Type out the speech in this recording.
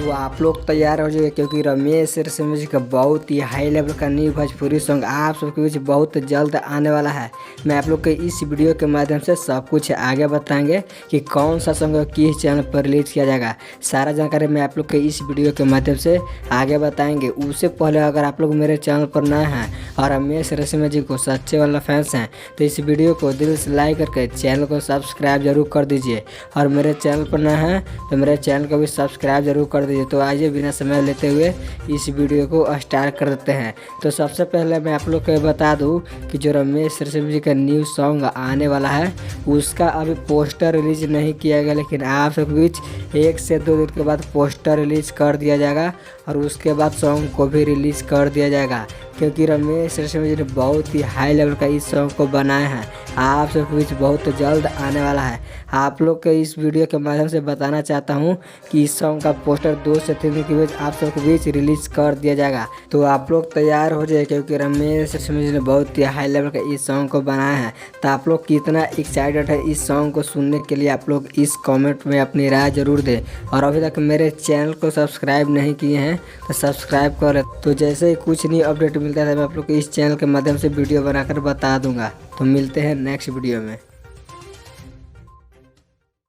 तो आप लोग तैयार हो जाइए क्योंकि रमेश रेशमिया जी का बहुत ही हाई लेवल का न्यू भोजपुरी सॉन्ग आप सबके बीच बहुत जल्द आने वाला है। मैं आप लोग के इस वीडियो के माध्यम से सब कुछ आगे बताएंगे कि कौन सा सॉन्ग किस चैनल पर रिलीज किया जाएगा। सारा जानकारी मैं आप लोग के इस वीडियो के माध्यम से आगे बताएंगे। उससे पहले अगर आप लोग मेरे चैनल पर नए हैं और रमेश रेशमिया जी को सच्चे वाला फैंस हैं तो इस वीडियो को दिल से लाइक करके चैनल को सब्सक्राइब जरूर कर दीजिए। और मेरे चैनल पर नए हैं तो मेरे चैनल को भी सब्सक्राइब जरूर कर दीजिए। तो आइए बिना समय लेते हुए इस वीडियो को स्टार्ट कर देते हैं। तो सबसे पहले मैं आप लोग को बता दूं कि जो रमेश रेशमिया जी का न्यू सॉन्ग आने वाला है उसका अभी पोस्टर रिलीज नहीं किया गया, लेकिन आप सबके बीच 1 से 2 दिन के बाद पोस्टर रिलीज कर दिया जाएगा और उसके बाद सॉन्ग को भी रिलीज कर दिया जाएगा। क्योंकि रमेश रेशमिया जी ने बहुत ही हाई लेवल का इस सॉन्ग को बनाया है, आप सबके बीच बहुत जल्द आने वाला है। आप लोग के इस वीडियो के माध्यम से बताना चाहता हूं कि इस सॉन्ग का पोस्टर 2 से 3 दिन के बीच आप सबके बीच रिलीज कर दिया जाएगा। तो आप लोग तैयार हो जाए क्योंकि रमेश रेशमिया जी ने बहुत ही हाई लेवल का इस सॉन्ग को बनाया है। तो आप लोग कितना एक्साइटेड है इस सॉन्ग को सुनने के लिए आप लोग इस कमेंट में अपनी राय जरूर दें। और अभी तक मेरे चैनल को सब्सक्राइब नहीं किए हैं तो सब्सक्राइब करें। तो जैसे ही कुछ नई अपडेट मिलता है मैं आप लोग को इस चैनल के माध्यम से वीडियो बनाकर बता दूंगा। तो मिलते हैं नेक्स्ट वीडियो में।